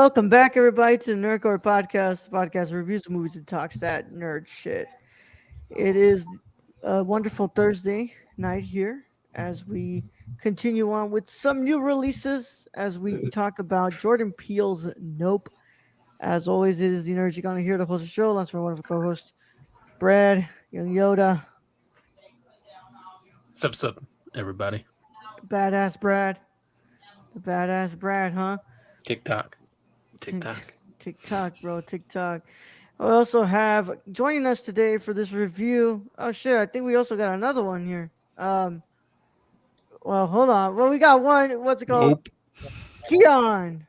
Welcome back, everybody, to the Nerdcore Podcast. The podcast reviews movies and talks that nerd shit. It is a wonderful Thursday night here as we continue on with some new releases as we talk about Jordan Peele's Nope. As always, it is the nerd you're gonna hear the host of the show. That's my wonderful co-host, Brad, Young Yoda, Sup, everybody. Badass Brad, the Badass Brad, huh? TikTok. TikTok, bro, TikTok. We also have joining us today for this review. Oh shit, I think we also got another one here. Well, hold on. Well, we got one. What's it called? Nope. Keon.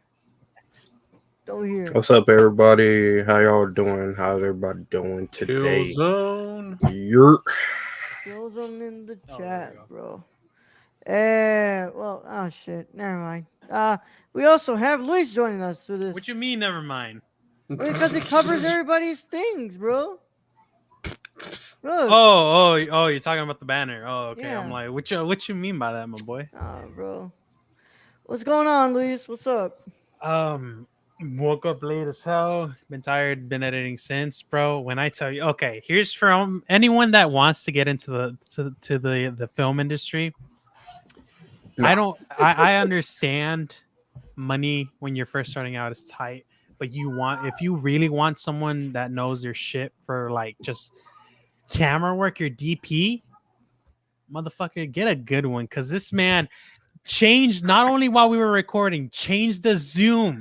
Over here. What's up, everybody? How y'all doing? How's everybody doing today? Killzone. You're Throws them in the chat, bro. Well, oh shit, never mind. We also have Luis joining us for this. What you mean, never mind? Because it covers everybody's things, bro. Look. Oh, you're talking about the banner. Oh, okay. Yeah. I'm like, what you mean by that, my boy? Bro. What's going on, Luis? What's up? Woke up late as hell. Been tired. Been editing since, bro. When I tell you, okay, here's from anyone that wants to get into the film industry. No. I understand money when you're first starting out is tight, but if you really want someone that knows their shit for like just camera work, your DP, motherfucker, get a good one. Cause this man changed not only while we were recording, changed the zoom.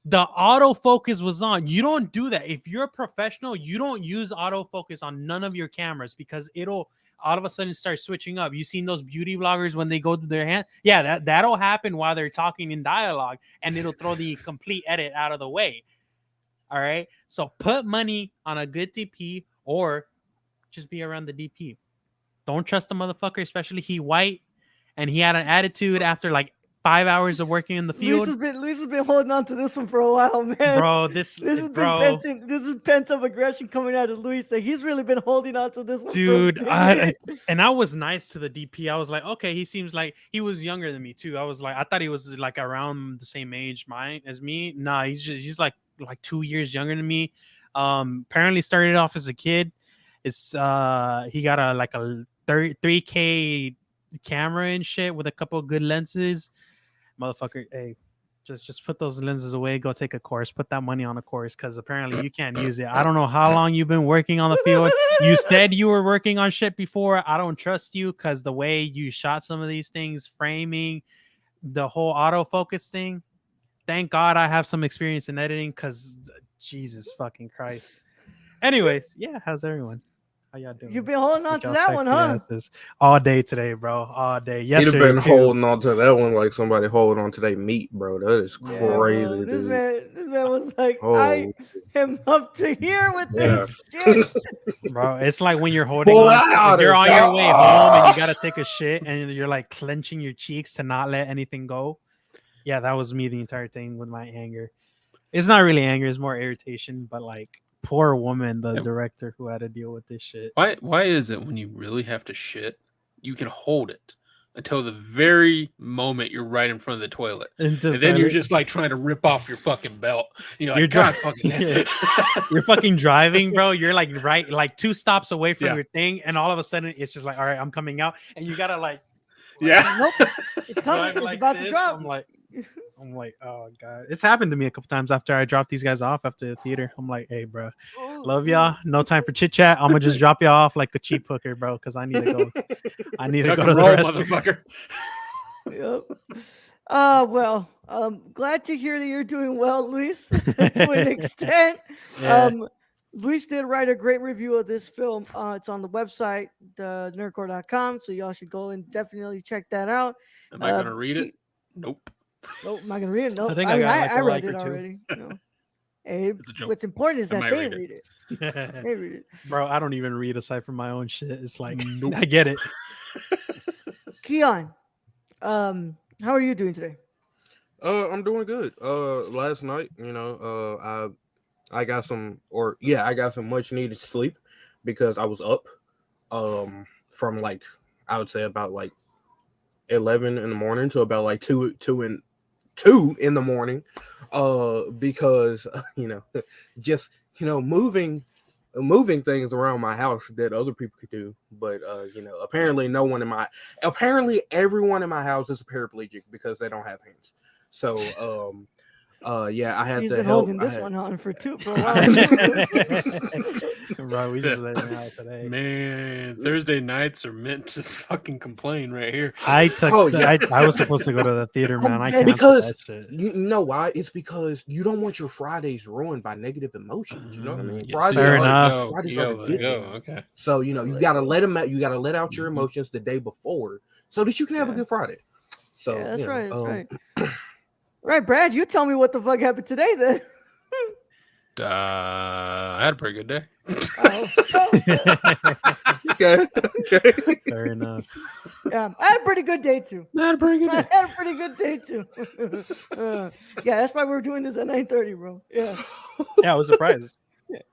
The autofocus was on. You don't do that. If you're a professional, you don't use autofocus on none of your cameras because it'll all of a sudden start switching up. You seen those beauty vloggers when they go to their hand? Yeah, that'll happen while they're talking in dialogue, and it'll throw the complete edit out of the way. All right. So put money on a good DP or just be around the DP. Don't trust the motherfucker, especially he white, and he had an attitude after like 5 hours of working in the field. Luis has been holding on to this one for a while, man. Bro, this is pent up aggression coming out of Luis. That he's really been holding on to this one, dude. And I was nice to the DP. I was like, okay, he seems like he was younger than me too. I thought he was like around the same age as me. Nah, he's like 2 years younger than me. Apparently started off as a kid. It's he got a 3K camera and shit with a couple of good lenses. Motherfucker, hey, just put those lenses away, go take a course, put that money on a course, because apparently you can't use it. I don't know how long you've been working on the field. You said you were working on shit before. I don't trust you because the way you shot some of these things, framing, the whole autofocus thing. Thank God I have some experience in editing because Jesus fucking Christ. Anyways, yeah, how's everyone? How y'all doing? You've been holding on to that one, huh? All day today, bro. All day. Yesterday, you've been holding on to that one like somebody holding on to their meat, bro. That is crazy. Bro, this man was like, I am up to here with this shit. Bro, it's like when you're holding on, you're on your way home and you gotta take a shit and you're like clenching your cheeks to not let anything go. Yeah, that was me the entire thing with my anger. It's not really anger, it's more irritation, but like poor woman, the director who had to deal with this shit. Why is it when you really have to shit, you can hold it until the very moment you're right in front of the toilet, and then you're just like trying to rip off your fucking belt. You're like, you're fucking driving, bro. You're like right, like 2 stops away from your thing, and all of a sudden it's just like, all right, I'm coming out, and you gotta like, nope, it's coming, it's like about to drop. I'm like, oh god, it's happened to me a couple times after I dropped these guys off after the theater. I'm like, hey, bro, love y'all. No time for chit chat. I'm gonna just drop y'all off like a cheap hooker, bro, because I need to go. I need to go to the motherfucker. Yep. Well, glad to hear that you're doing well, Luis, to an extent. Yeah. Luis did write a great review of this film. It's on the website, nerdcore.com, so y'all should go and definitely check that out. Am I gonna read it? Nope. Nope, am I gonna read it? No, I think I read it already. No. Hey, what's important is that they read it. They read it. Bro, I don't even read aside from my own shit. It's like, I get it. Keon, how are you doing today? I'm doing good. Last night, I got some much needed sleep because I was up from like I would say about like 11 in the morning to about like 2 2 in the morning, because just moving things around my house that other people could do, but apparently everyone in my house is a paraplegic because they don't have hands. So yeah, I had He's to been help. holding I this had, one on for a while too. Bro, we just let him out today. Man, Thursday nights are meant to fucking complain right here. I took. Oh, yeah. I was supposed to go to the theater, man. I canceled because that shit. you know why? It's because you don't want your Fridays ruined by negative emotions. You know what I mean? Yeah, Fridays so you Fair are gotta enough. go. Fridays You are gotta the let good it go. days. Okay. So you gotta let them out. You gotta let out your emotions the day before, so that you can have a Yeah. good Friday. So Yeah, that's right. That's right. right. Right, Brad. You tell me what the fuck happened today, then. I had a pretty good day. Oh, Okay. Fair enough. yeah, I had a pretty good day too. I had a pretty good I day. had a pretty good day too. Yeah, that's why we're doing this at 9:30, bro. Yeah, Yeah, I was surprised.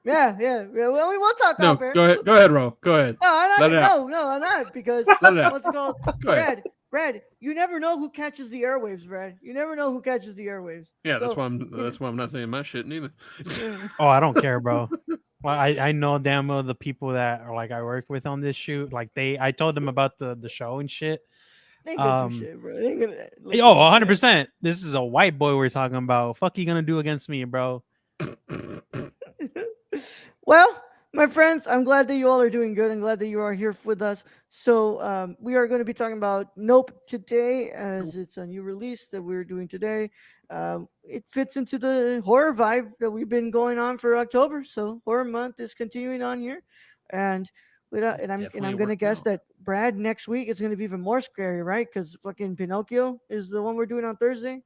yeah. Well, we will talk No, off air. go ahead. Go ahead, Ro. Go ahead. No, I'm Let not. it out. No, I'm not because Let it out. what's it called? Go ahead. Brad, you never know who catches the airwaves, Brad. You never know who catches the airwaves. Yeah, that's So, why I'm not saying my shit neither. yeah. Oh, I don't care, bro. Well, I know damn well the people that are like I work with on this shoot. Like I told them about the show and shit. They ain't gonna do shit, bro. They ain't gonna. Listen, Oh, 100%. This is a white boy we're talking about. Fuck you gonna do against me, bro? Well, my friends, I'm glad that you all are doing good. I'm glad that you are here with us. So we are going to be talking about Nope today, as it's a new release that we're doing today. It fits into the horror vibe that we've been going on for October. So horror month is continuing on here, and I'm Definitely going to working guess out. that Brad next week is going to be even more scary, right? Because fucking Pinocchio is the one we're doing on Thursday.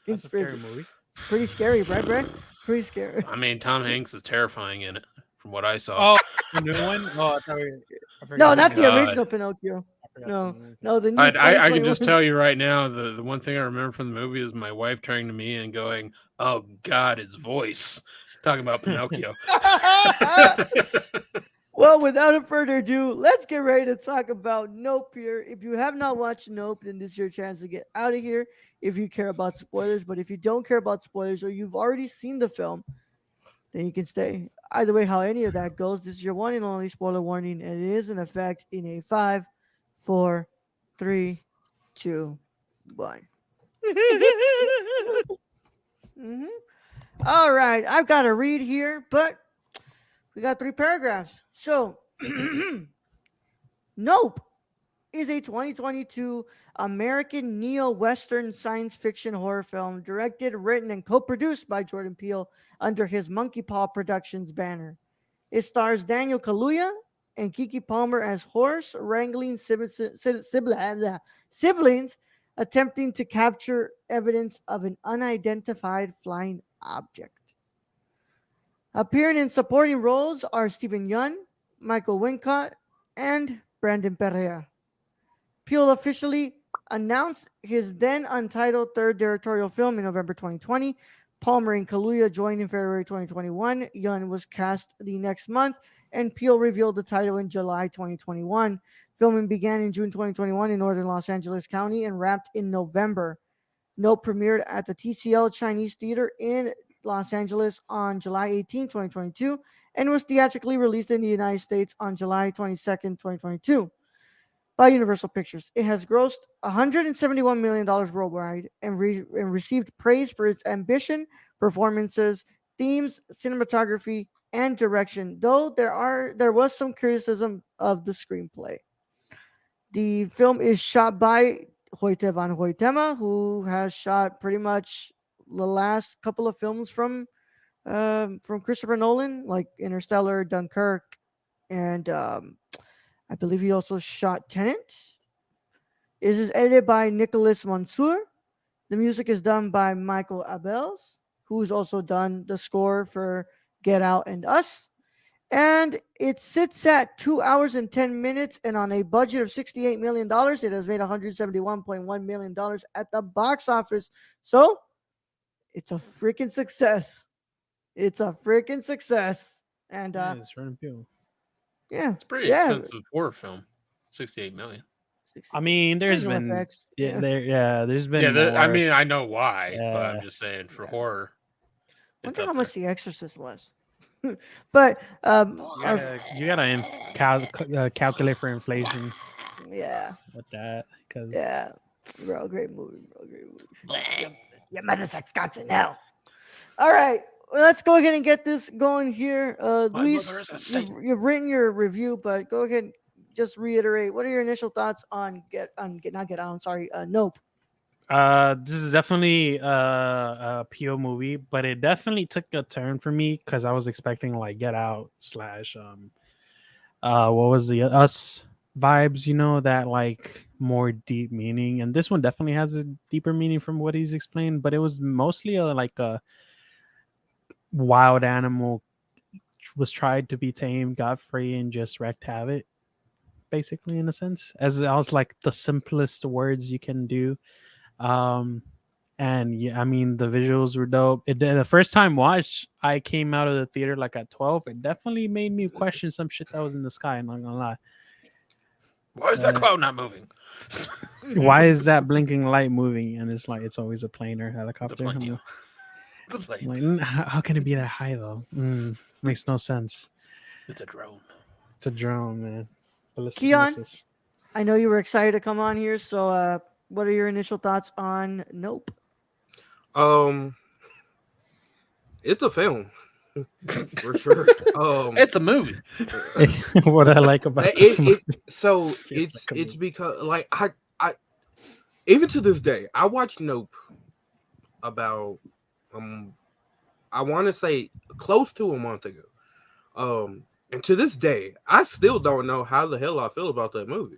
That's a scary movie. Pretty scary, right, Brad? Pretty scary. I mean, Tom Hanks is terrifying in it, from what I saw. Oh, the new one. Oh, I forgot No, the not name. the God. original Pinocchio. I forgot the No, name. no, the new I can 2021. just tell you right now, the one thing I remember from the movie is my wife turning to me and going, "Oh God, his voice," talking about Pinocchio. Well, without further ado, let's get ready to talk about Nope here. If you have not watched Nope, then this is your chance to get out of here if you care about spoilers. But if you don't care about spoilers or you've already seen the film, then you can stay. Either way, how any of that goes, this is your one and only spoiler warning, and it is in effect in a 5, 4, 3, 2, 1. Mhm. All right, I've got to read here, but we got 3 paragraphs. So, Nope is a 2022 American neo-Western science fiction horror film directed, written, and co-produced by Jordan Peele under his Monkey Paw Productions banner. It stars Daniel Kaluuya and Kiki Palmer as horse wrangling siblings attempting to capture evidence of an unidentified flying object. Appearing in supporting roles are Stephen Yun, Michael Wincott, and Brandon Perea. Peele officially announced his then untitled third directorial film in November 2020. Palmer and Kaluuya joined in February 2021. Yun was cast the next month, and Peele revealed the title in July 2021. Filming began in June 2021 in northern Los Angeles County and wrapped in November. Nope premiered at the TCL Chinese Theater in Los Angeles on July 18, 2022, and was theatrically released in the United States on July 22nd, 2022 by Universal Pictures. It has grossed $171 million worldwide and received praise for its ambition, performances, themes, cinematography, and direction, though there was some criticism of the screenplay. The film is shot by Hoyte van Hoytema, who has shot pretty much the last couple of films from Christopher Nolan, like Interstellar, Dunkirk, and I believe he also shot Tenet. It is edited by Nicolas Mansour. The music is done by Michael Abels, who's also done the score for Get Out and Us. And it sits at 2 hours and 10 minutes, and on a budget of $68 million, it has made $171.1 million at the box office. So it's a freaking success. It's a freaking success. And Yeah, it's Jordan Peele. yeah, It's a pretty yeah, expensive horror film. 68 million. I mean, there's Visual been effects. yeah, there's Yeah, been more. I mean, I know why, but I'm Yeah. just saying for Yeah. horror, it's Wonder up how there. much The Exorcist was. But You gotta calculate for inflation yeah, with that because yeah, bro, great movie, bro, great movie. Your mother sucks cocks in hell. All right, well, let's go ahead and get this going here. My mother Luis, is a saint. you've written your review, but go ahead and just reiterate. What are your initial thoughts on not Get Out? I'm sorry, Nope. this is definitely a PO movie, but it definitely took a turn for me because I was expecting like Get Out slash what was the Us vibes, that like more deep meaning, and this one definitely has a deeper meaning from what he's explained, but it was mostly like a wild animal was tried to be tamed, got free, and just wreaked havoc, basically, in a sense. As I was like the simplest words you can do. And yeah, I mean the visuals were dope. The first time watch, I came out of the theater like at 12. It definitely made me question some shit that was in the sky. I'm not gonna lie. Why is that cloud not moving? Why is that blinking light moving? And it's like it's always a plane or helicopter. plane. I'm The plane. like, how can it be that high though? Makes no sense. It's a drone. It's a drone, man. Ballistic Keon? missiles. I know you were excited to come on here, so what are your initial thoughts on Nope? It's a film for sure. It's a movie. What I like about it's because like I even to this day I watched Nope about I want to say close to a month ago. And to this day I still don't know how the hell I feel about that movie.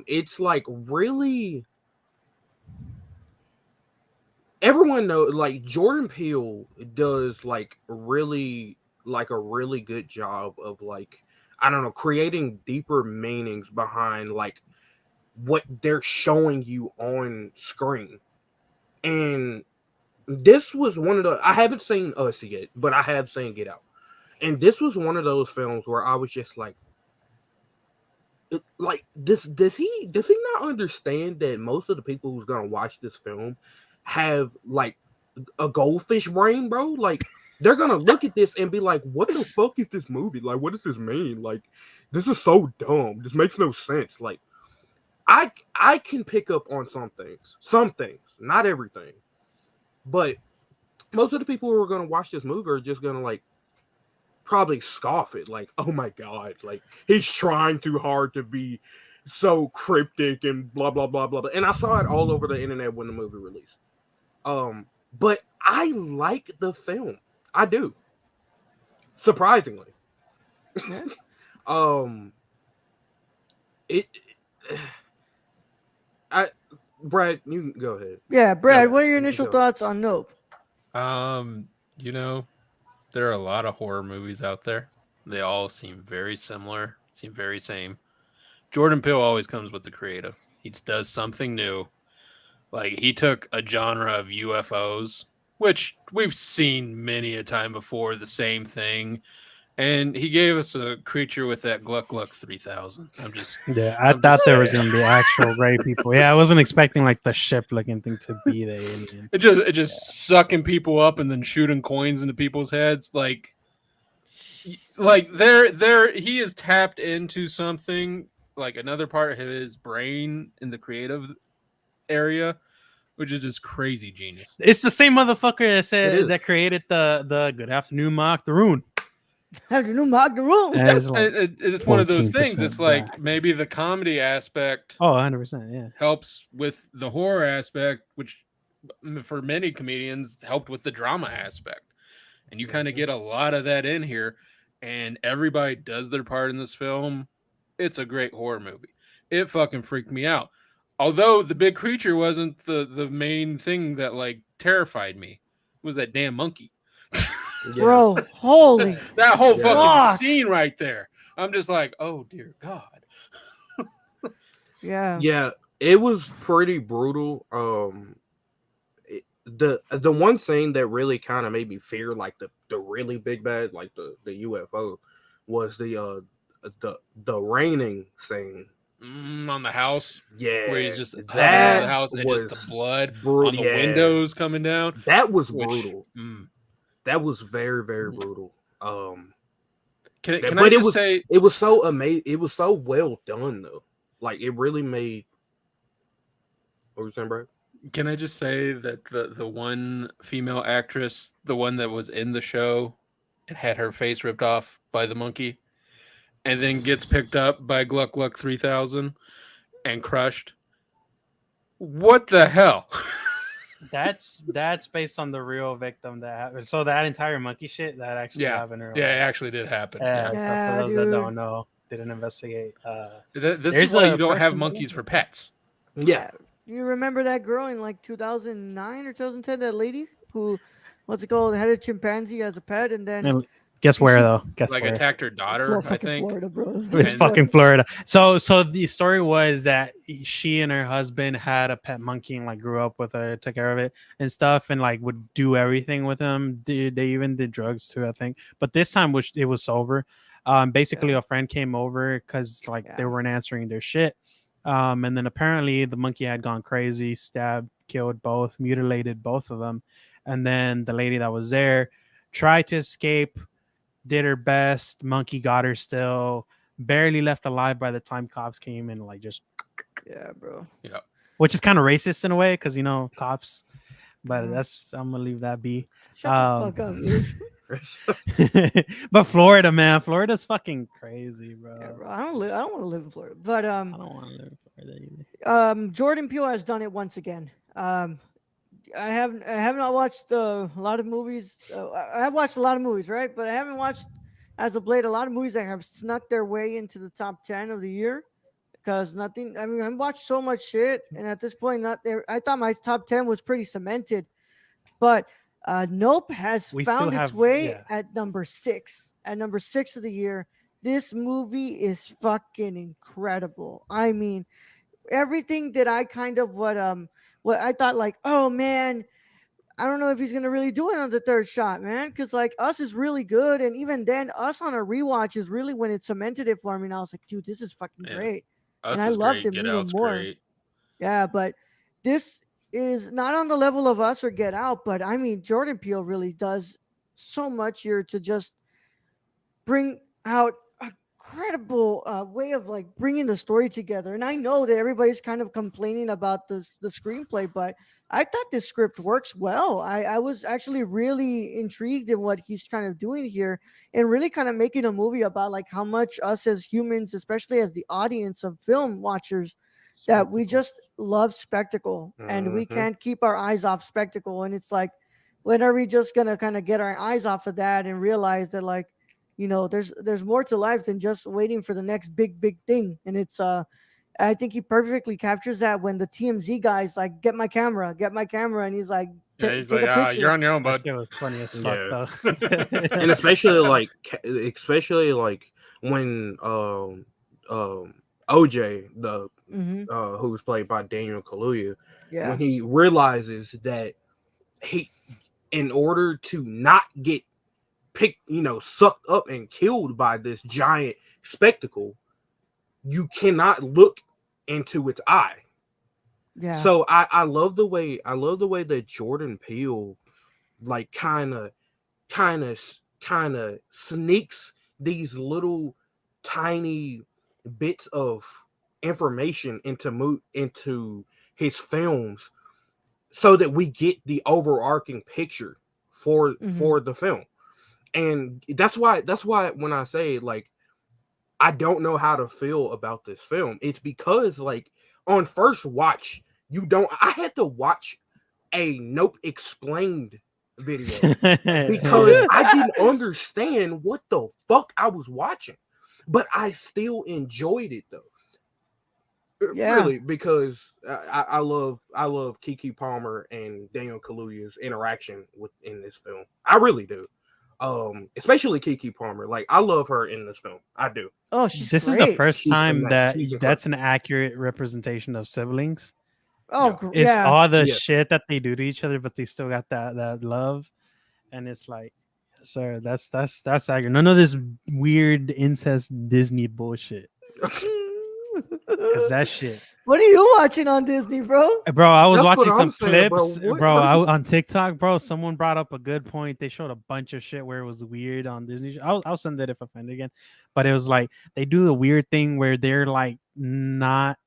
It's like really everyone knows like Jordan Peele does like really like a really good job of like I don't know creating deeper meanings behind like what they're showing you on screen. And this was one of the I haven't seen Us yet, but I have seen Get Out. And this was one of those films where I was just like does he not understand that most of the people who's gonna watch this film have like a goldfish brain, bro? Like they're gonna look at this and be like, what the fuck is this movie? Like, what does this mean? Like, this is so dumb. This makes no sense. Like, I can pick up on some things, not everything. But most of the people who are gonna watch this movie are just gonna like probably scoff it, like, oh my god, like he's trying too hard to be so cryptic and blah blah blah blah blah. And I saw it all over the internet when the movie released. But I like the film. I do. Surprisingly. Yeah. It Brad, you can go ahead. Yeah, Brad, Go what are your ahead. initial Go. thoughts on Nope? You know, there are a lot of horror movies out there. They all seem very similar, seem very same. Jordan Peele always comes with the creative. He does something new. Like he took a genre of UFOs, which we've seen many a time before, the same thing, and he gave us a creature with that Gluck Gluck 3000. I thought there was gonna be actual gray people. Yeah, I wasn't expecting like the ship looking thing to be the alien. It just sucking people up and then shooting coins into people's heads. Like there he is tapped into something like another part of his brain in the creative area, which is just crazy genius. It's the same motherfucker that created the Good Afternoon Mark the Rune. Afternoon, Mark the Room. It's one of those things. 14% It's like back. maybe the comedy aspect 100%, yeah. helps with the horror aspect, which for many comedians helped with the drama aspect. And you kind of get a lot of that in here, and everybody does their part in this film. It's a great horror movie. It fucking freaked me out. Although the big creature wasn't the main thing that like terrified me. It was that damn monkey. Yeah. Bro, holy that whole fuck. fucking scene right there. I'm just like, oh dear God. Yeah, it was pretty brutal. The one thing that really kind of made me fear like the really big bad, like the UFO, was the raining scene on the house Yeah, where he's just hugging Yeah. the house and just the was blood on the yeah. windows coming down. That was Which brutal. That was very, very brutal. can I But just say it was so amazing. It was so well done though. Like it really made. What were you saying, bro? can I just say that the one female actress, the one that was in the show and had her face ripped off by the monkey, and then gets picked up by Gluck Gluck 3000 and crushed. What the hell? That's based on the real victim that happened. So that entire monkey shit that actually Yeah, happened. In real yeah, it life. actually did happen. Yeah. Yeah. So Yeah, for those dude. that don't know, didn't investigate. This There's is why a you don't have person- monkeys for pets. Yeah. You remember that girl in like 2009 or 2010? That lady who, what's it called, had a chimpanzee as a pet, and then And guess she- where she- though? Guess Like where? attacked her daughter, I fucking think. Florida, bro. It's And- fucking Florida. So the story was that she and her husband had a pet monkey and like grew up with it, took care of it and stuff, and like would do everything with him. They even did drugs too, I think. But this time it was sober. Basically, a friend came over because like they Yeah. weren't answering their shit. And then apparently the monkey had gone crazy, stabbed, killed both, mutilated both of them, and then the lady that was there tried to escape, did her best. Monkey got her still, barely left alive by the time cops came and like just, Yeah, bro. which is kind of racist in a way because cops. But Mhm. that's I'm gonna leave that be. Shut the fuck up, dude. But Florida, man, Florida's fucking crazy, bro. Yeah, bro. I don't want to live in Florida, but I don't want to live in Florida either. Jordan Peele has done it once again. I have not watched a lot of movies. I have watched a lot of movies, right? But I haven't watched as of late a lot of movies that have snuck their way into the top 10 of the year. Because nothing. I mean, I've watched so much shit, and at this point, not there. I thought my top 10 was pretty cemented, but Nope has We still found its have- way yeah. at number 6. At number 6 of the year, this movie is fucking incredible. I mean, everything that I kind of what I thought like, oh man, I don't know if he's gonna really do it on the third shot, man. Because like Us is really good, and even then, Us on a rewatch is really when it cemented it for me. And I was like, dude, this is fucking Yeah. great. Us And I is loved great. him Get even Out's more. great. Yeah, but this is not on the level of Us or Get Out. But I mean, Jordan Peele really does so much here to just bring out a credible way of like bringing the story together. And I know that everybody's kind of complaining about the screenplay, but I thought this script works well. I was actually really intrigued in what he's kind of doing here and really kind of making a movie about like how much us as humans, especially as the audience of film watchers, that we just love spectacle and we Mhm. can't keep our eyes off spectacle. And it's like, when are we just gonna kind of get our eyes off of that and realize that like, there's more to life than just waiting for the next big thing. And it's I think he perfectly captures that when the TMZ guy's like, get my camera, and he's like, Yeah, he's take like, a picture. you're on your own, That bud. shit was funny as fuck Yeah. though. And especially like when OJ, the Hmm. who was played by Daniel Kaluuya, Yeah. when he realizes that he, in order to not get sucked up and killed by this giant spectacle, you cannot look into its eye. Yeah. So I love the way that Jordan Peele like kind of sneaks these little tiny bits of information into his films so that we get the overarching picture for the film. And that's why when I say like I don't know how to feel about this film, it's because like on first watch I had to watch a Nope Explained video because I didn't understand what the fuck I was watching, but I still enjoyed it though. Yeah. Really, because I love Keke Palmer and Daniel Kaluuya's interaction in this film. I really do. Especially Keke Palmer. Like I love her in this film. I do. Oh, she's This is great. the first She's time that amazing. that's an accurate representation of siblings. Oh, It's yeah. all the Yeah. shit that they do to each other, but they still got that love, and it's like, sir, that's accurate. None of this weird incest Disney bullshit. Because that shit. What are you watching on Disney, bro? Bro, I was That's what watching I'm some saying, bro. clips, What bro. are you- On TikTok, bro. Someone brought up a good point. They showed a bunch of shit where it was weird on Disney. I'll send it if I find it again. But it was like they do the weird thing where they're like not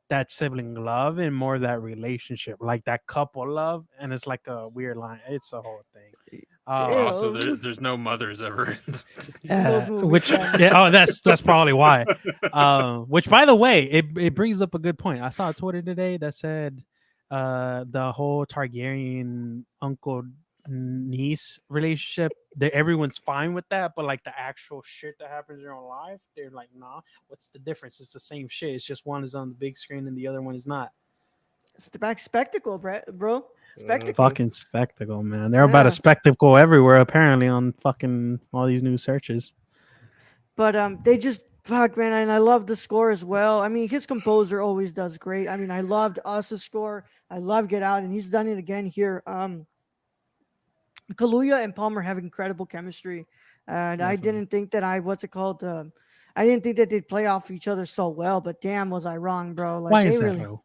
that sibling love and more that relationship, like that couple love, and it's like a weird line. It's a whole thing. Also, Ew. there's no mothers ever. in Disney. In those movies, which yeah. yeah, oh, that's probably why. Which by the way, it brings up a good point. I saw a Twitter today that said the whole Targaryen uncle niece relationship, that everyone's fine with that, but like the actual shit that happens in real life, they're like, nah, what's the difference? It's the same shit. It's just one is on the big screen and the other one is not. It's the back spectacle, bro. Spectacle. Fucking spectacle, man. They're about Yeah. a spectacle everywhere apparently on fucking all these new searches. But they just fuck, man, and I love the score as well. I mean, his composer always does great. I mean, I loved Us's score. I love Get Out, and he's done it again here. Kaluuya and Palmer have incredible chemistry, and I Definitely. didn't think that I didn't think that they'd play off each other so well. But damn, was I wrong, bro? Like Why they is that, really, bro?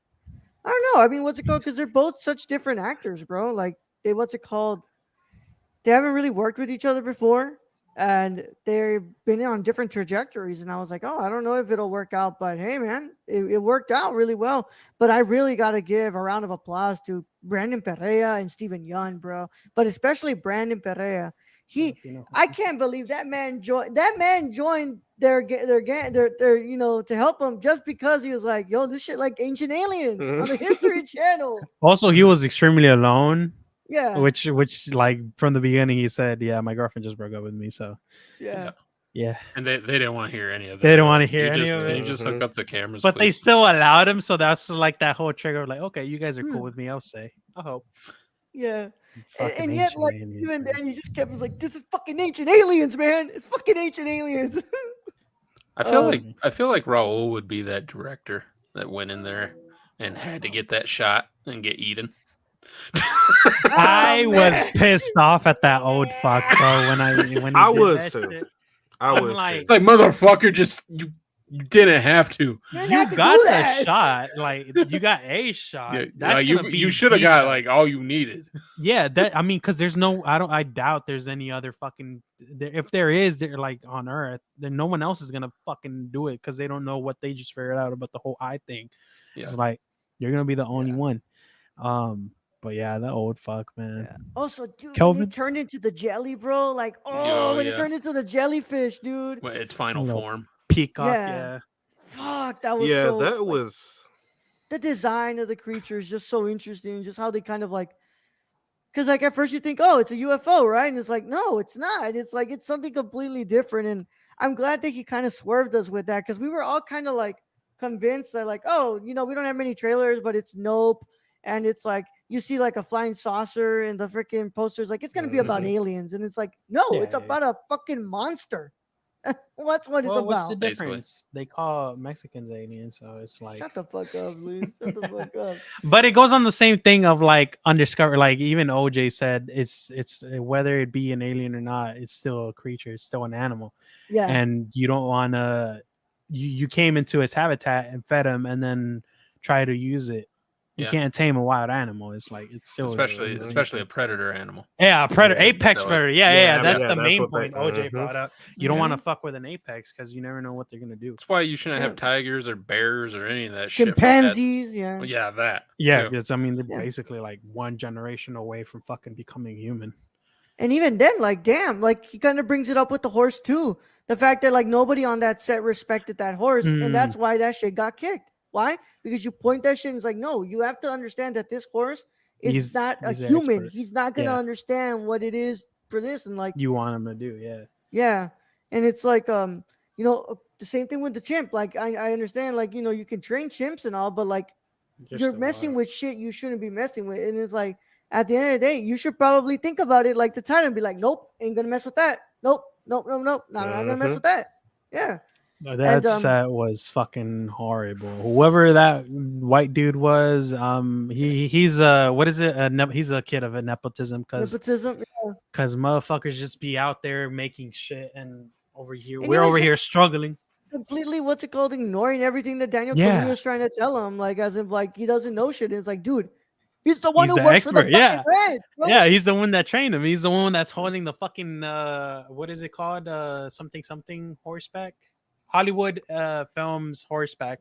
I don't know. I mean, what's it called? Because they're both such different actors, bro. Like they, what's it called? They haven't really worked with each other before, and they've been on different trajectories. And I was like, oh, I don't know if it'll work out, but hey, man, it worked out really well. But I really got to give a round of applause to Brandon Perea and Steven Yeun, bro. But especially Brandon Perea. I can't believe that man joined. That man joined their to help him just because he was like, yo, this shit like Ancient Aliens on the History Channel. Also, he was extremely alone, Yeah, which like from the beginning he said, yeah, my girlfriend just broke up with me, so yeah. yeah. And they didn't want to hear any of that. They didn't wanna hear You any just- of Can it. you just hook up the cameras? But they please? still allowed him, so that's like that whole trigger of like, okay, you guys are cool Hmm. with me, I'll say. I hope. Yeah. Fucking And yet, Ancient like, Aliens, even man. then, he just kept was like, "This is fucking Ancient Aliens, man! It's fucking Ancient Aliens." I feel Um, like Raul would be that director that went in there and had to get that shot and get eaten. I Oh, was man. pissed off at that old fuck, bro. When he I did would that too. shit. I I'm would like- say. It's like, motherfucker, just you didn't have to. You didn't You have to got do the that. shot, like you got a shot. Yeah, That's you gonna be should have the got shot. like all you needed. Yeah, that I mean, because there's no, I doubt there's any other fucking. If there is, they're like on Earth, then no one else is gonna fucking do it because they don't know what they just figured out about the whole eye thing. Yeah. It's like you're gonna be the only Yeah. one. But yeah, that old fuck, man. Yeah. Also, dude, when Kelvin? it turned into the jelly, bro, like, Oh, when it yeah. turned into the jellyfish, dude. Well, its final No. form. Peacock, Yeah. yeah. Fuck, that was Yeah, so. that like, was. the design of the creature is just so interesting, just how they kind of like. Because like at first you think, oh, it's a UFO, right? And it's like, no, it's not. It's like it's something completely different. And I'm glad that he kind of swerved us with that because we were all kind of like convinced that like, oh, we don't have many trailers, but it's Nope, and it's like you see like a flying saucer and the freaking posters like it's gonna be about aliens, and it's like, no, Yeah, it's yeah. about a fucking monster. That's what it's Well, what's the about. Basically. difference? They call Mexicans aliens, so it's like. Shut the fuck up, Lee. Shut the fuck up. But it goes on the same thing of like undiscovered. Like even OJ said, it's whether it be an alien or not, it's still a creature. It's still an animal, Yeah. and you don't want to. You came into its habitat and fed him, and then try to use it. You Yeah. can't tame a wild animal. It's like it's still Especially a predator animal. yeah, predator, Yeah, apex so predator. yeah, Yeah. That's yeah, the that's main what they- point OJ mhm. brought up. You don't Yeah. want to fuck with an apex because you never know what they're gonna do. That's why you shouldn't Yeah. have tigers or bears or any of that shit. Chimpanzees, yeah. Well, yeah, that. Yeah, too. because I mean they're Yeah. basically like one generation away from fucking becoming human. And even then, like, damn, like he kind of brings it up with the horse too. The fact that like nobody on that set respected that horse, and that's why that shit got kicked. Why? Because you point that shit and it's like, no, you have to understand that this horse is He's- not a he's an human. expert. He's not gonna Yeah. understand what it is for this. And like, You want him to do, yeah. yeah. And it's like, the same thing with the chimp. Like, I understand, like, you can train chimps and all, but like you're messing with shit you shouldn't be messing with. And it's like, at the end of the day, you should probably think about it like the Titan and be like, nope, ain't gonna mess with that. Nope, nope, nope, nope. No, I'm not gonna mess Mhm. with that. Yeah. That set was fucking horrible. Whoever that white dude was, he's what is it? He's a kid of a nepotism because Nepotism. motherfuckers just be out there making shit and over here And we're he was over just- here struggling. completely what's it called, ignoring everything that Daniel Yeah. Kaluuya is trying to tell him, like as if like he doesn't know shit. And it's like, dude, he's the one He's who the works for the expert. fucking Yeah. brand, bro. Yeah, he's the one that trained him. He's the one that's holding the fucking what is it called? Something horseback. Hollywood films horseback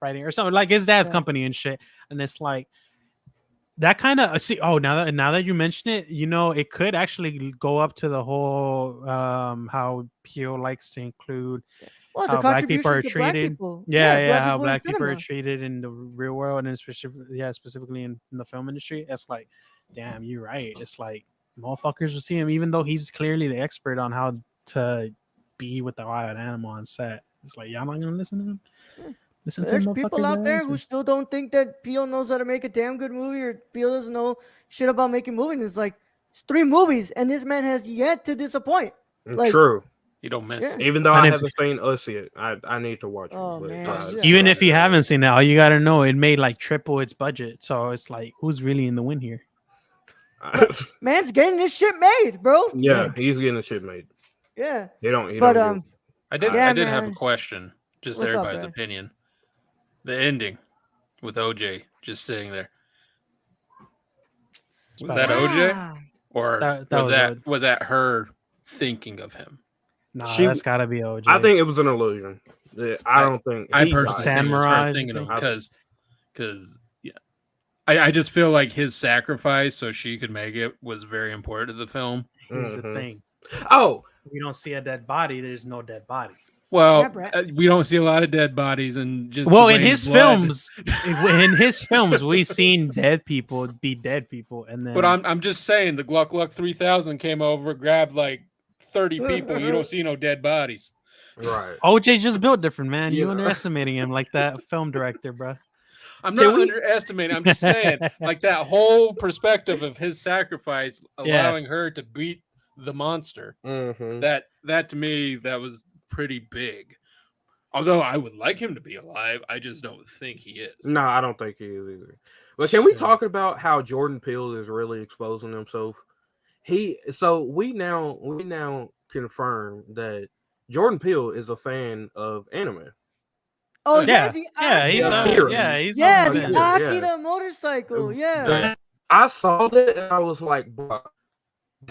riding or something, like his dad's Yeah. company and shit. And it's like that kind of see. Oh, now that you mention it, it could actually go up to the whole how Peele likes to include Well, the how black people are contributions of black treated. people, Yeah, black how people in black people are cinema. treated in the real world, and specifically in the film industry. It's like, damn, you're right. It's like motherfuckers will see him, even though he's clearly the expert on how to be with the wild animal on set. It's like, y'all not gonna listen to him. Yeah. Listen to There's people motherfuckers' out there who ass. still don't think that Peele knows how to make a damn good movie, or Peele doesn't know shit about making movies. It's like it's 3 movies, and this man has yet to disappoint. Like, True. You don't miss. yeah. Even though And I if haven't seen Us yet, I need to watch it. Oh, but, man, you have even to. if you haven't seen it, all you gotta know it made like triple its budget. So it's like, who's really in the win here? Man's getting this shit made, bro. yeah, Like, he's getting the shit made. yeah. He don't. He But don't give- I did. Yeah, I did have a man. question. Just What's up, everybody's man? opinion. The ending with OJ just sitting there. Was that OJ, Ah, or That was was that was that her thinking of him? Nah, She- that's gotta be OJ. I think it was an illusion. I don't think I he personally died. think it was Samurai, her thinking you of think? him because yeah, I just feel like his sacrifice so she could make it was very important to the film. Here's the Mhm. thing: Oh, we don't see a dead body. There's no dead body. Well, Yeah, Brett. we don't see a lot of dead bodies and just Well, the in rain his of blood. films, in his films, we've seen dead people be dead people, and then But I'm just saying the Gluck Gluck 3000 came over, grabbed like 30 people. You don't see no dead bodies. right. OJ just built different, man. You Yeah. underestimating him like that film director, bro. I'm Can not we- underestimating. I'm just saying, like that whole perspective of his sacrifice, Yeah. allowing her to beat the monster. Mhm. That to me, that was pretty big. Although I would like him to be alive, I just don't think he is. No, I don't think he is either. But can we Sure. talk about how Jordan Peele is really exposing himself? So we now confirm that Jordan Peele is a fan of anime. oh Yeah, the yeah, he's Akira. the, Akira. yeah, he's yeah, the the one Yeah. Akira motorcycle. Yeah. But I saw that and I was like, bro,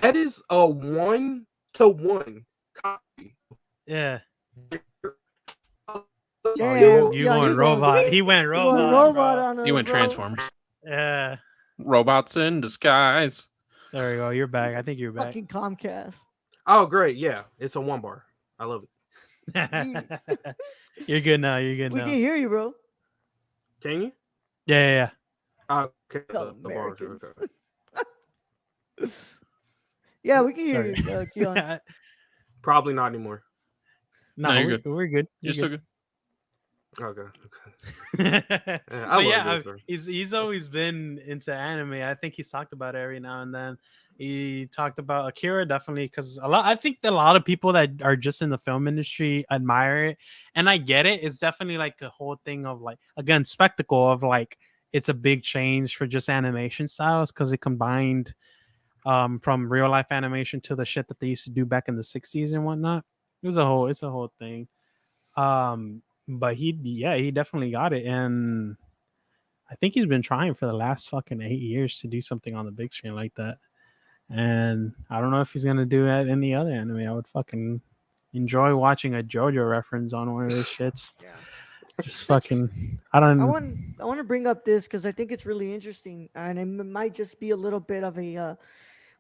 that is a 1-to-1 copy. yeah. Oh, Damn. You Yeah, going you robot? going- He went You robot. going robot bro. on us, He went bro. Transformers. Yeah. Robots in disguise. There we go. You're back. I think you're back. Fucking Comcast. Oh, great. Yeah, it's a 1-bar. I love it. You're good now. You're good We now. can hear you, bro. Can you? Yeah. Okay. Y'all the bars are Americans. okay. Yeah, we can hear Sorry. you, Keon. Probably not anymore. No, No, you're we're, good. we're good. You're still good. Okay. But love yeah, this, sir. he's always been into anime. I think he's talked about it every now and then. He talked about Akira definitely because I think that a lot of people that are just in the film industry admire it, and I get it. It's definitely like a whole thing of like, again, spectacle of like, it's a big change for just animation styles because it combined from real life animation to the shit that they used to do back in the 60s and whatnot. It's a whole thing. But he definitely got it, and I think he's been trying for the last fucking 8 years to do something on the big screen like that. And I don't know if he's gonna do that in any other anime. I would fucking enjoy watching a JoJo reference on one of those shits. Yeah. Just fucking, I don't. I want to bring up this because I think it's really interesting, and it might just be a little bit of a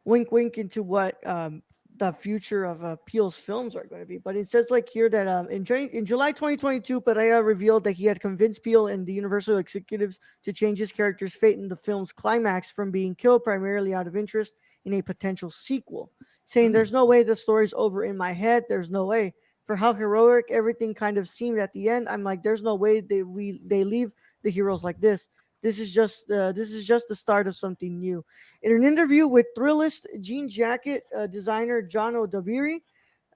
wink into what the future of Peele's films are going to be. But it says like here that in July 2022, Perea revealed that he had convinced Peele and the Universal executives to change his character's fate in the film's climax from being killed primarily out of interest in a potential sequel, saying there's no way the story's over in my head. There's no way. For how heroic everything kind of seemed at the end, I'm like, there's no way they leave the heroes like this. This is just the start of something new. In an interview with Thrillist jean jacket designer John O'Dabiri,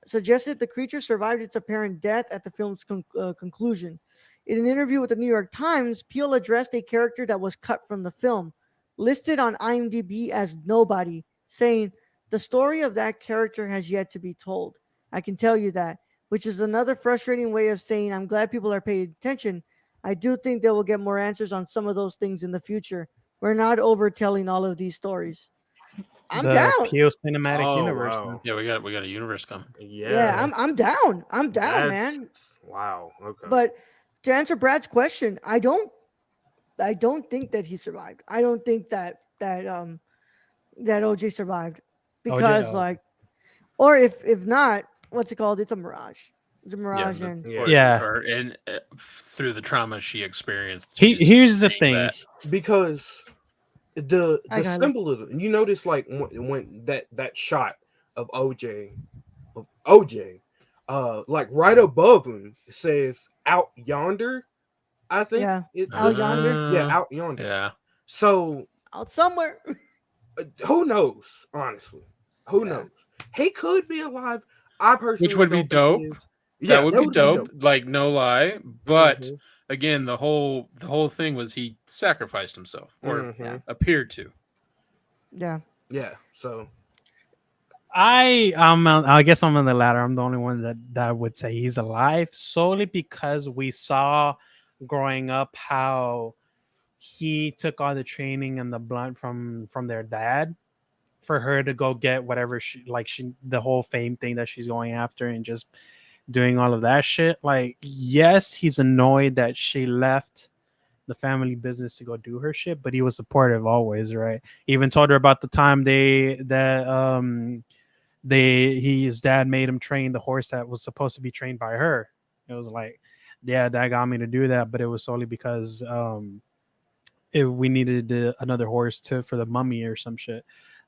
suggested the creature survived its apparent death at the film's conclusion. In an interview with the New York Times, Peele addressed a character that was cut from the film, listed on IMDb as Nobody, saying, "The story of that character has yet to be told. I can tell you that. which is another frustrating way of saying I'm glad people are paying attention. I do think they will get more answers on some of those things in the future. We're not overtelling all of these stories. I'm The down. Peele cinematic Oh universe, man. wow. Yeah, we got a universe coming. Yeah, Yeah. I'm down. I'm down, That's man. wow. Okay. But to answer Brad's question, I don't think that he survived. I don't think that OJ survived OJ, because like, or if not, what's it called? It's a mirage. It's a Yeah, mirage, and Yeah. yeah. or and through the trauma she experienced, He, she's here's the saying thing. that. Because I the got it. symbolism, you notice like when that shot of OJ, like right above him says out yonder. I think Yeah, it out this yonder, yeah, Uh, out yonder. yeah, So out somewhere. who knows? Honestly, who Yeah, knows? He could be alive. I which personally would be don't think he dope. is. That Yeah, would that be would be dope. dope. Like no lie, but Hmm. again, the whole thing was he sacrificed himself or Hmm. yeah, appeared to. yeah. Yeah. So I guess I'm on the latter. I'm the only one that would say he's alive solely because we saw growing up how he took all the training and the blunt from their dad for her to go get whatever she the whole fame thing that she's going after and just doing all of that shit. Like, yes, he's annoyed that she left the family business to go do her shit, but he was supportive always, right? Even told her about the time his dad made him train the horse that was supposed to be trained by her. It was like, yeah, dad got me to do that, but it was solely because we needed another horse to for the mummy or some shit.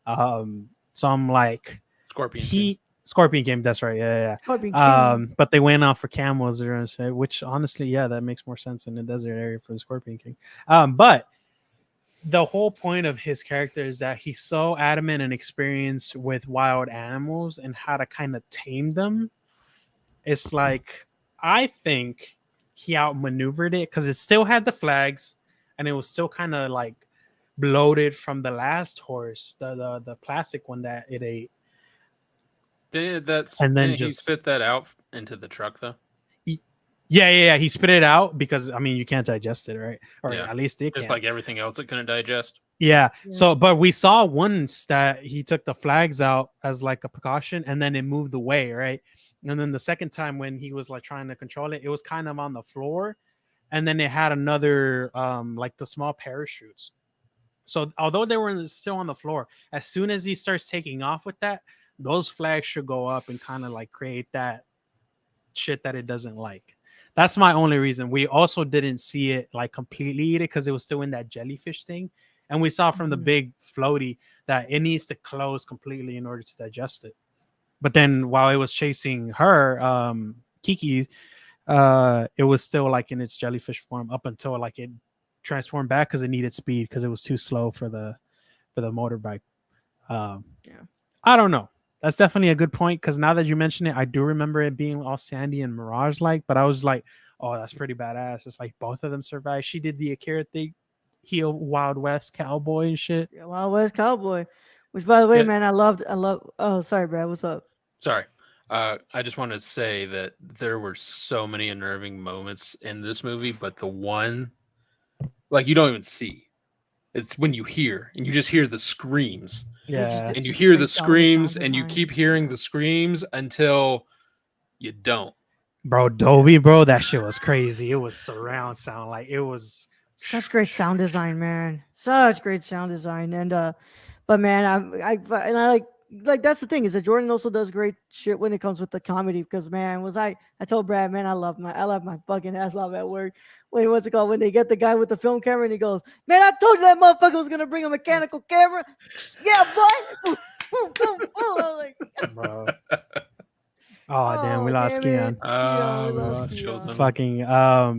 So I'm like, Scorpion King. he Scorpion game. That's right. Yeah, Scorpion yeah. King. But they went off for camels or shit, which honestly, yeah, that makes more sense in the desert area for the Scorpion King. But the whole point of his character is that he's so adamant and experienced with wild animals and how to kind of tame them. It's like, I think he outmaneuvered it because it still had the flags and it was still kind of like bloated from the last horse, the plastic one that it ate. And then Didn't he just spit that out into the truck though? yeah. He spit it out because I mean you can't digest it, right? Or Yeah. at least it Just can't. like everything else it couldn't digest. Yeah. Yeah. So, but we saw once that he took the flags out as like a precaution, and then it moved away, right? And then the second time when he was like trying to control it, it was kind of on the floor, and then it had another like the small parachutes. So although they were still on the floor, as soon as he starts taking off with that, those flags should go up and kind of like create that shit that it doesn't like. That's my only reason. We also didn't see it like completely eat it because it was still in that jellyfish thing. And we saw from the Mhm. big floaty that it needs to close completely in order to digest it. But then while it was chasing her, Kiki, it was still like in its jellyfish form up until like it transformed back because it needed speed because it was too slow for the motorbike. Yeah. I don't know. That's definitely a good point because now that you mention it, I do remember it being all sandy and mirage like, but I was like, oh, that's pretty badass. It's like both of them survived. She did the Akira thing, heel Wild West cowboy and shit. Yeah, Wild West Cowboy. Which, by the way, Yeah. man, I loved. I love. Oh, sorry, Brad. What's up? Sorry. I just wanted to say that there were so many unnerving moments in this movie, but the one, like, you don't even see. It's when you hear, and you just hear the screams, Yeah. and you Just hear the great sound screams, and you design. keep hearing Yeah. the screams until you don't. Bro, Dolby, bro, that shit was crazy. It was surround sound. Like it was Such great sound design, man. Such great sound design, and but man, I like that's the thing is that Jordan also does great shit when it comes with the comedy because man, I told Brad, man, I love my fucking ass off at work. What's it called when they get the guy with the film camera and he goes, man, I told you that motherfucker was gonna bring a mechanical camera. Yeah, boy. Boom, boom, boom. I was like, bro. Oh damn, we lost damn it. Keon. Keon, we We lost lost Keon. Chosen. Fucking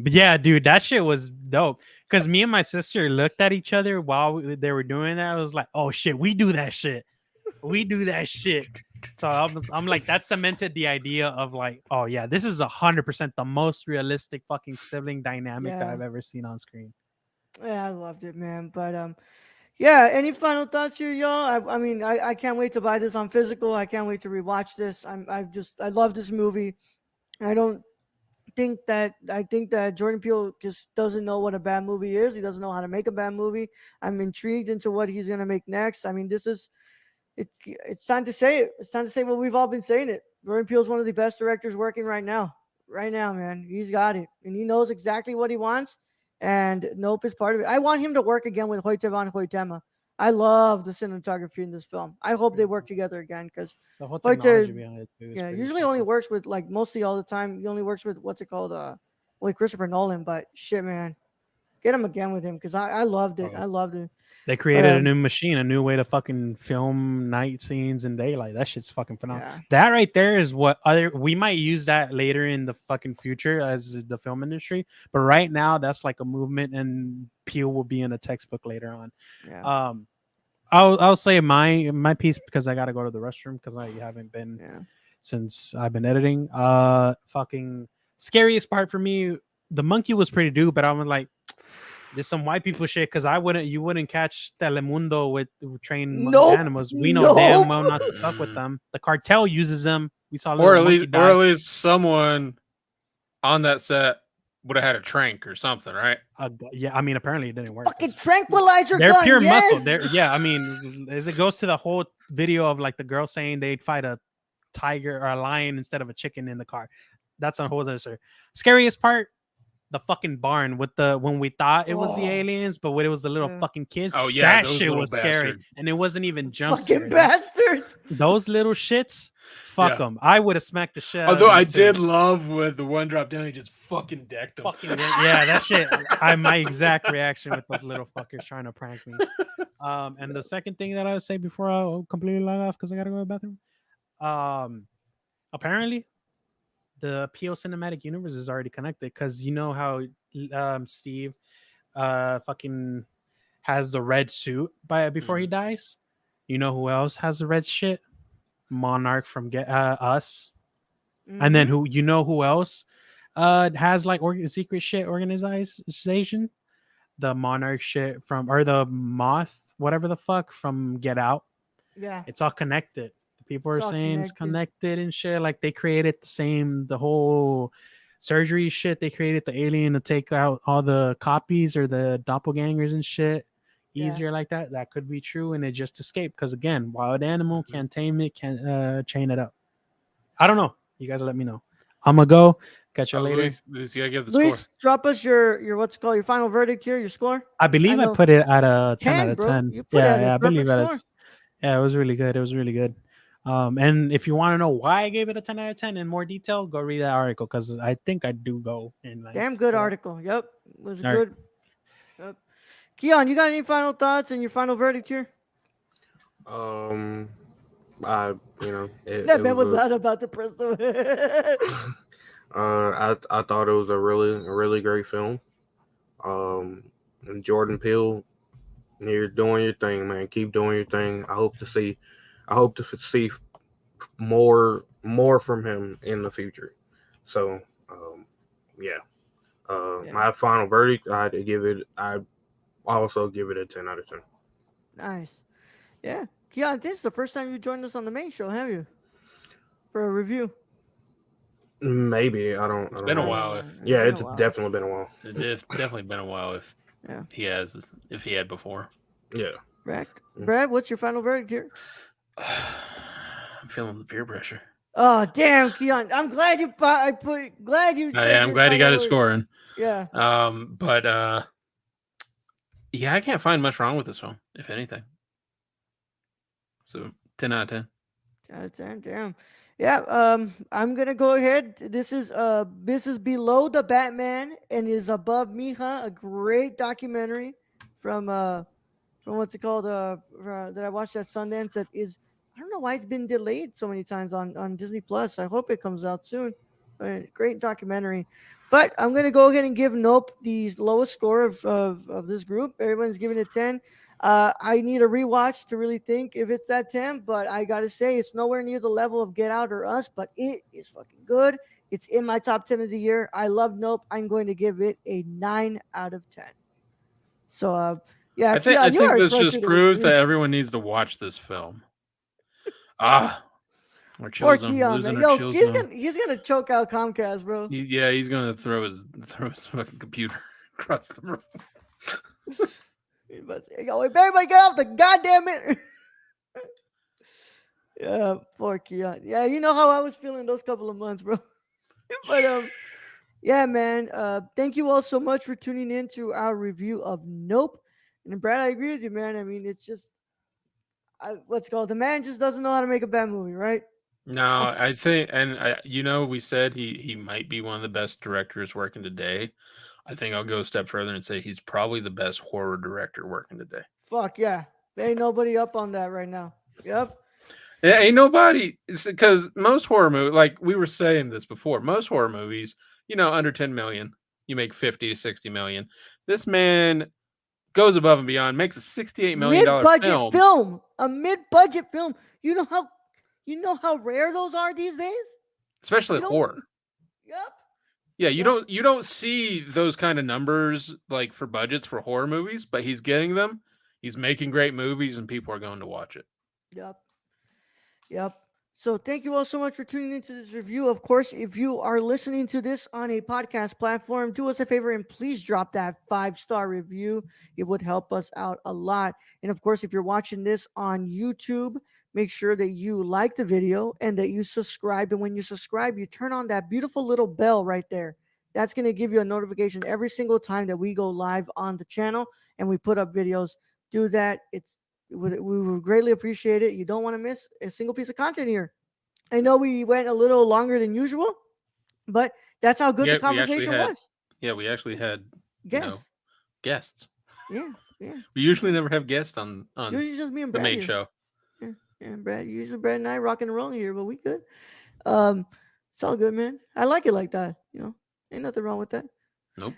but yeah, dude, that shit was dope. Cause me and my sister looked at each other while they were doing that. I was like, oh shit, we do that shit. We do that shit. So I'm like, that cemented the idea of like, oh yeah, this is 100% the most realistic fucking sibling dynamic that Yeah. I've ever seen on screen. Yeah, I loved it, man. But yeah. Any final thoughts here, y'all? I mean, I can't wait to buy this on physical. I can't wait to rewatch this. I love this movie. I don't I think that Jordan Peele just doesn't know what a bad movie is. He doesn't know how to make a bad movie. I'm intrigued into what he's gonna make next. I mean, this is it's time to say it. It's time to say what we've all been saying it. Jordan Peele's one of the best directors working right now. Right now, man. He's got it. And he knows exactly what he wants. And Nope is part of it. I want him to work again with Hoyte van Hoytema. I love the cinematography in this film. I hope they work together again because The whole technology Hoyte, behind it too is yeah, pretty usually only fucking. works with like mostly all the time. He only works with what's it called? With Christopher Nolan. But shit, man, get him again with him because I loved it. Oh. I loved it. They But created a new machine, a new way to fucking film night scenes and daylight. That shit's fucking phenomenal. yeah, That right there is what other we might use that later in the fucking future as the film industry. But right now, that's like a movement, and Peel will be in a textbook later on. yeah, I'll say my piece because I gotta go to the restroom because I haven't been yeah. since I've been editing. Fucking scariest part for me, the monkey was pretty dope, but I was like, there's some white people shit because you wouldn't catch Telemundo with trained Nope, animals. We know damn nope. well not to fuck with Mm. them. The cartel uses them. We saw a Or little at monkey least, die. someone on that set would have had a trank or something, right? Yeah, I mean, apparently it didn't work. Fucking tranquilizer They're gun. pure Yes. muscle. Yeah, I mean, as it goes to the whole video of like the girl saying they'd fight a tiger or a lion instead of a chicken in the car. That's a whole other story. Scariest part, the fucking barn with the when we thought it was the Oh, aliens, but when it was the little yeah. fucking kids. Oh, yeah, that those shit little was scary, bastards. and it wasn't even jump fucking scares. bastards. Those little shits, fuck Yeah. them. I would have smacked the shit out Although of them I too. did love when the one dropped down, he just fucking decked him. Fucking yeah, that shit. My exact reaction with those little fuckers trying to prank me. And the second thing that I would say before I completely log off because I gotta go to the bathroom. Apparently, the PO cinematic universe is already connected because you know how Steve fucking has the red suit before he dies. You know who else has the red shit? Monarch from Get Us. And then who else has like secret shit organization? The Monarch shit from or the Moth, whatever the fuck from Get Out. Yeah. It's all connected. The people are It's all saying it's connected. connected and shit. Like they created the whole surgery shit. They created the alien to take out all the copies or the doppelgangers and shit Yeah. easier like that. That could be true, and it just escaped because again, wild animal can't tame it, can't chain it up. I don't know. You guys let me know. I'm gonna go. Catch you later. Luis, you gotta give the Luis, score. drop us your what's it called your final verdict here, your score. I believe I know. put it at a 10 out 10, of bro. 10. You put it Yeah, at yeah, a I believe perfect that score. is. Yeah, it was really good. It was really good. And if you want to know why I gave it a 10 out of 10 in more detail, go read that article because I think I do go in length. Damn good Yeah. article. Yep. Was All right. good. Yep. Keon, you got any final thoughts and your final verdict here? I it, That it man was was not about to press the. I thought it was a really great film. And Jordan Peele, you're doing your thing, man. Keep doing your thing. I hope to see more from him in the future. So, yeah. Yeah. My final verdict, I also give it a 10 out of 10. Nice. Yeah. Keon, this is the first time you joined us on the main show, have you? For a review. Maybe I don't. It's I been a don't know. while. Yeah, been it's a while. definitely been a while. It's definitely been a while if Yeah. if he had before. Yeah. Brad, what's your final verdict here? I'm feeling the peer pressure. Oh damn, Keon! I'm glad you. Glad you. Yeah, I'm glad he got his score in. Yeah. But yeah, I can't find much wrong with this film, if anything. So 10 out of 10. 10 out of 10. Damn. Yeah. I'm gonna go ahead. This is below the Batman and is above Mija, a great documentary from what's it called that I watched at Sundance. That is, I don't know why it's been delayed so many times on Disney Plus. I hope it comes out soon. Great documentary. But I'm gonna go ahead and give Nope the lowest score of this group. Everyone's giving it 10. I need a rewatch to really think if it's that 10, but I gotta say it's nowhere near the level of Get Out or Us, but it is fucking good. It's in my top 10 of the year. I love Nope. I'm going to give it a 9 out of 10. So yeah, I think Keon, you are this just frustrated with proves me. that everyone needs to watch this film. Ah, Our chill Poor zone, Keon, man. losing our Yo, chill he's zone. gonna choke out Comcast, bro. Yeah, he's gonna throw his fucking computer across the room. Yo, everybody get off the goddamn it. Yeah, poor Keon. Yeah, you know how I was feeling those couple of months, bro. But yeah, man. Thank you all so much for tuning in to our review of Nope. And Brad, I agree with you, man. I mean, it's just what's it called? The man just doesn't know how to make a bad movie, right? No, I think, and we said he might be one of the best directors working today. I think I'll go a step further and say he's probably the best horror director working today. Fuck yeah. There ain't nobody up on that right now. Yep. Yeah, ain't nobody. It's because most horror movies, like we were saying this before, most horror movies, under 10 million, you make 50 to 60 million. This man goes above and beyond, makes a $68 million Mid-budget film. film. A mid-budget film. You know how rare those are these days? Especially You don't- horror. Yep. Yeah, Yeah. you don't see those kind of numbers like for budgets for horror movies, but he's getting them. He's making great movies and people are going to watch it. Yep. Yep. So thank you all so much for tuning into this review. Of course, if you are listening to this on a podcast platform, do us a favor and please drop that 5-star review. It would help us out a lot. And of course, if you're watching this on YouTube, make sure that you like the video and that you subscribe. And when you subscribe, you turn on that beautiful little bell right there. That's going to give you a notification every single time that we go live on the channel and we put up videos. Do that. We would greatly appreciate it. You don't want to miss a single piece of content here. I know we went a little longer than usual, but that's how good Yeah, the conversation was. Yeah, we actually had Guests. guests. Yeah, yeah. We usually never have guests on Usually just me and the Brad main here. show. Yeah, and Brad. Usually Brad and I rocking and rolling here, but we good. It's all good, man. I like it like that. Ain't nothing wrong with that. Nope.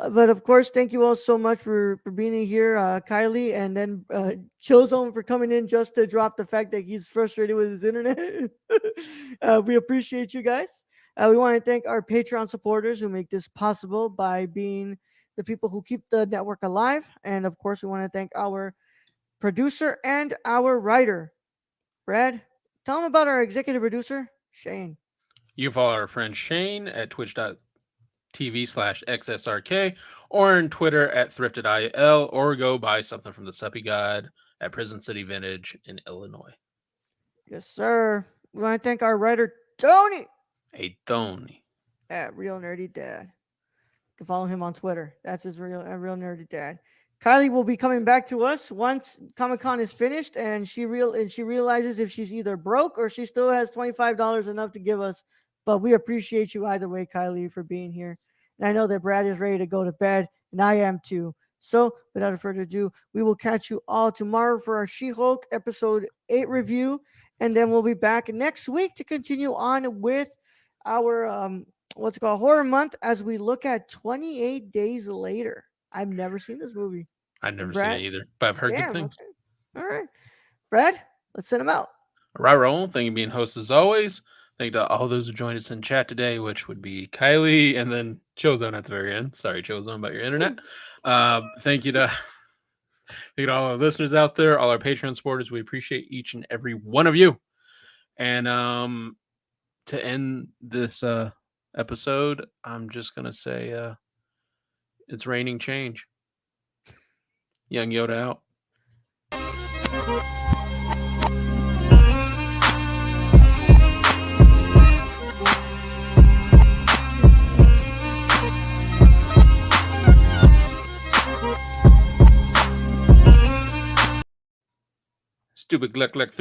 But of course, thank you all so much for being in here, Kylie, and then Chillzone for coming in just to drop the fact that he's frustrated with his internet. We appreciate you guys. We want to thank our Patreon supporters who make this possible by being the people who keep the network alive. And of course, we want to thank our producer and our writer, Brad. Tell them about our executive producer, Shane. You can follow our friend Shane at twitch.tv/XSRK or on Twitter at thriftedil or go buy something from the Suppy God at Prison City Vintage in Illinois. Yes, sir. We want to thank our writer, Tony, Hey, Tony. at Real Nerdy Dad. You can follow him on Twitter. That's his real Nerdy Dad. Kylie will be coming back to us once Comic-Con is finished, and she realizes if she's either broke or she still has $25 enough to give us. But we appreciate you either way, Kylie, for being here. And I know that Brad is ready to go to bed, and I am too. So, without further ado, we will catch you all tomorrow for our She-Hulk episode 8 review, and then we'll be back next week to continue on with our horror month as we look at 28 Days Later. I've never seen this movie. I've never Brad? seen it either, but I've heard Damn, good things. okay. All right. Brad, let's send him out. All right, Roland. Thank you for being host as always. Thank you to all those who joined us in chat today, which would be Kylie and then Chillzone at the very end. Sorry, Chillzone, about your internet. Thank you to all our listeners out there, all our Patreon supporters. We appreciate each and every one of you. And to end this episode, I'm just gonna say it's raining change. Young Yoda out. Stupid Gluck Gluck